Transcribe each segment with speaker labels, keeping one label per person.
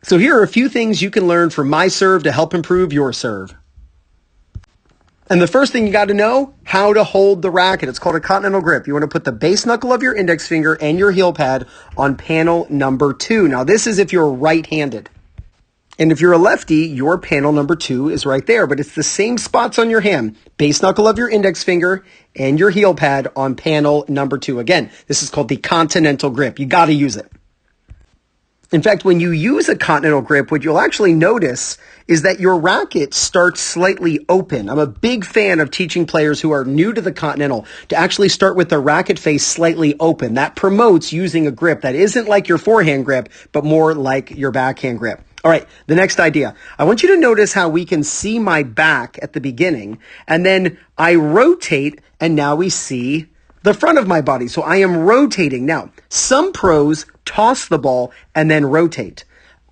Speaker 1: So here are a few things you can learn from my serve to help improve your serve. And the first thing you got to know, how to hold the racket. It's called a continental grip. You want to put the base knuckle of your index finger and your heel pad on panel number 2. Now this is if you're right-handed. And if you're a lefty, your panel number 2 is right there, but it's the same spots on your hand. Base knuckle of your index finger and your heel pad on panel number 2. Again, this is called the continental grip. You got to use it. In fact, when you use a continental grip, what you'll actually notice is that your racket starts slightly open. I'm a big fan of teaching players who are new to the continental to actually start with the racket face slightly open. That promotes using a grip that isn't like your forehand grip, but more like your backhand grip. All right, the next idea. I want you to notice how we can see my back at the beginning, and then I rotate, and now we see the front of my body. So I am rotating. Now, some pros toss the ball and then rotate.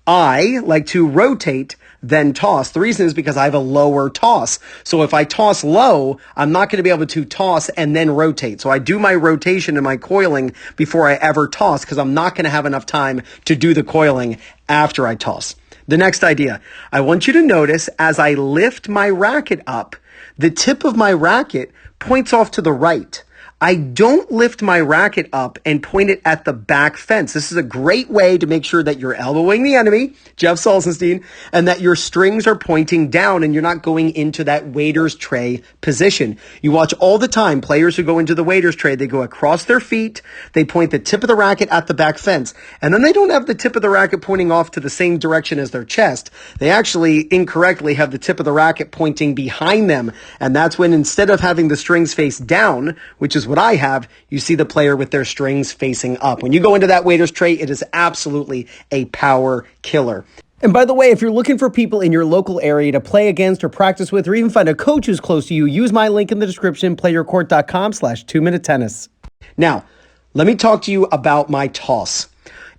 Speaker 1: I like to rotate, then toss. The reason is because I have a lower toss. So if I toss low, I'm not going to be able to toss and then rotate. So I do my rotation and my coiling before I ever toss because I'm not going to have enough time to do the coiling after I toss. The next idea, I want you to notice as I lift my racket up, the tip of my racket points off to the right. I don't lift my racket up and point it at the back fence. This is a great way to make sure that you're elbowing the enemy, Jeff Salzenstein, and that your strings are pointing down and you're not going into that waiter's tray position. You watch all the time, players who go into the waiter's tray, they go across their feet, they point the tip of the racket at the back fence, and then they don't have the tip of the racket pointing off to the same direction as their chest. They actually incorrectly have the tip of the racket pointing behind them, and that's when instead of having the strings face down, which is what I have, you see the player with their strings facing up. When you go into that waiter's tray, it is absolutely a power killer. And by the way, if you're looking for people in your local area to play against or practice with, or even find a coach who's close to you, use my link in the description, playyourcourt.com/2minute tennis. Now, let me talk to you about my toss.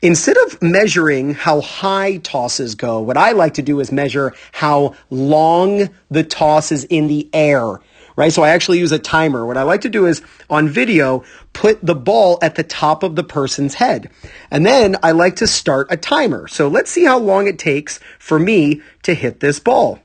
Speaker 1: Instead of measuring how high tosses go, what I like to do is measure how long the toss is in the air. Right? So I actually use a timer. What I like to do is on video, put the ball at the top of the person's head. And then I like to start a timer. So let's see how long it takes for me to hit this ball.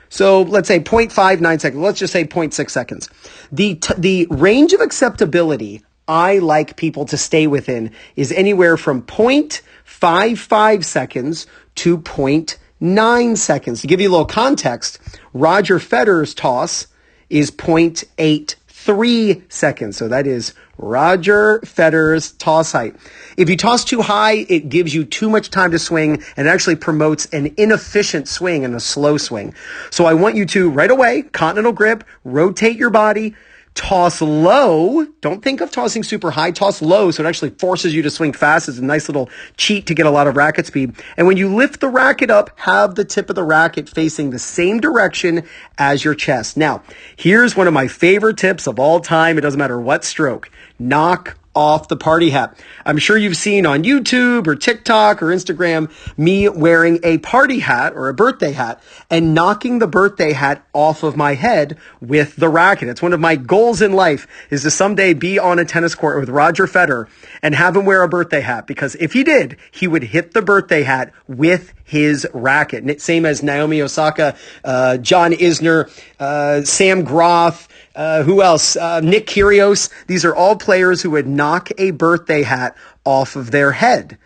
Speaker 1: So let's say 0.59 seconds. Let's just say 0.6 seconds. The range of acceptability I like people to stay within is anywhere from 0.55 seconds to 0.9 seconds. To give you a little context, Roger Federer's toss is 0.83 seconds. So that is Roger Federer's toss height. If you toss too high, it gives you too much time to swing and actually promotes an inefficient swing and a slow swing. So I want you to right away, continental grip, rotate your body, toss low. Don't think of tossing super high. Toss low so it actually forces you to swing fast. It's a nice little cheat to get a lot of racket speed. And when you lift the racket up, have the tip of the racket facing the same direction as your chest. Now, here's one of my favorite tips of all time. It doesn't matter what stroke. Knock off the party hat. I'm sure you've seen on YouTube or TikTok or Instagram me wearing a party hat or a birthday hat and knocking the birthday hat off of my head with the racket. It's one of my goals in life is to someday be on a tennis court with Roger Federer and have him wear a birthday hat, because if he did, he would hit the birthday hat with his racket. Same as Naomi Osaka, John Isner, Sam Groth, who else? Nick Kyrgios. These are all players who would knock a birthday hat off of their head.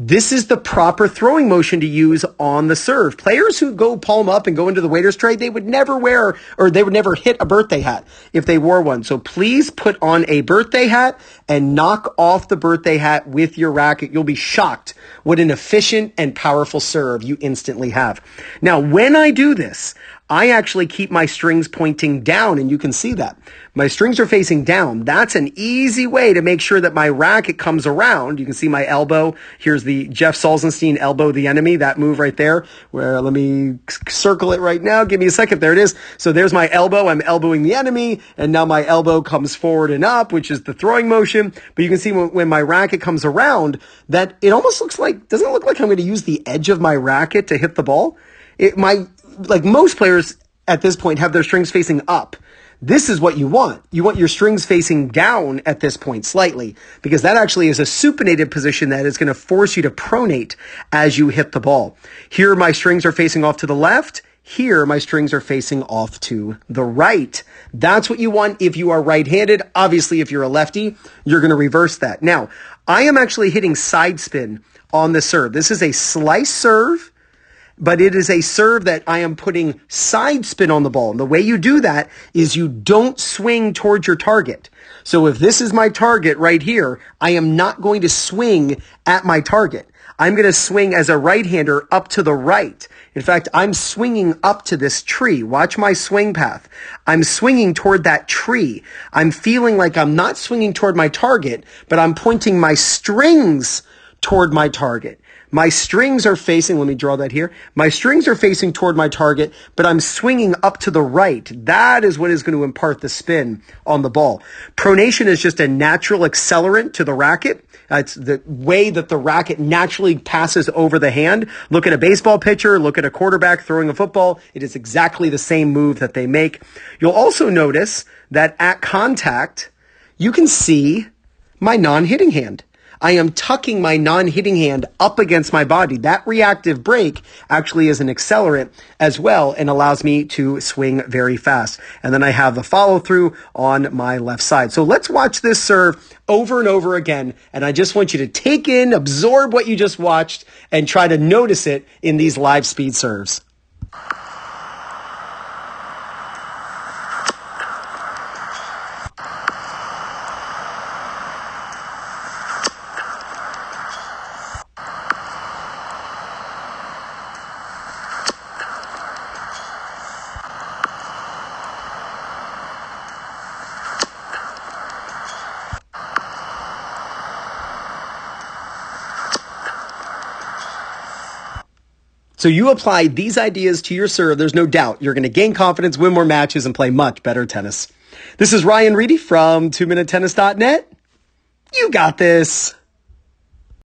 Speaker 1: This is the proper throwing motion to use on the serve. Players who go palm up and go into the waiter's tray, they would never wear, or they would never hit a birthday hat if they wore one. So please put on a birthday hat and knock off the birthday hat with your racket. You'll be shocked what an efficient and powerful serve you instantly have. Now, when I do this, I actually keep my strings pointing down, and you can see that. My strings are facing down. That's an easy way to make sure that my racket comes around. You can see my elbow. Here's the Jeff Salzenstein elbow the enemy, that move right there, where let me circle it right now. Give me a second. There it is. So there's my elbow. I'm elbowing the enemy, and now my elbow comes forward and up, which is the throwing motion. But you can see when my racket comes around that it almost looks like, doesn't it look like I'm going to use the edge of my racket to hit the ball? Like most players at this point have their strings facing up. This is what you want. You want your strings facing down at this point slightly, because that actually is a supinated position that is going to force you to pronate as you hit the ball. Here, my strings are facing off to the left. Here, my strings are facing off to the right. That's what you want if you are right-handed. Obviously, if you're a lefty, you're going to reverse that. Now, I am actually hitting side spin on the serve. This is a slice serve, but it is a serve that I am putting side spin on the ball. And the way you do that is you don't swing towards your target. So if this is my target right here, I am not going to swing at my target. I'm going to swing as a right-hander up to the right. In fact, I'm swinging up to this tree. Watch my swing path. I'm swinging toward that tree. I'm feeling like I'm not swinging toward my target, but I'm pointing my strings toward my target. My strings are facing, let me draw that here. My strings are facing toward my target, but I'm swinging up to the right. That is what is going to impart the spin on the ball. Pronation is just a natural accelerant to the racket. It's the way that the racket naturally passes over the hand. Look at a baseball pitcher, look at a quarterback throwing a football. It is exactly the same move that they make. You'll also notice that at contact, you can see my non-hitting hand. I am tucking my non-hitting hand up against my body. That reactive break actually is an accelerant as well and allows me to swing very fast. And then I have the follow through on my left side. So let's watch this serve over and over again. And I just want you to take in, absorb what you just watched, and try to notice it in these live speed serves. So you apply these ideas to your serve, there's no doubt you're going to gain confidence, win more matches, and play much better tennis. This is Ryan Reedy from 2minutetennis.net. You got this.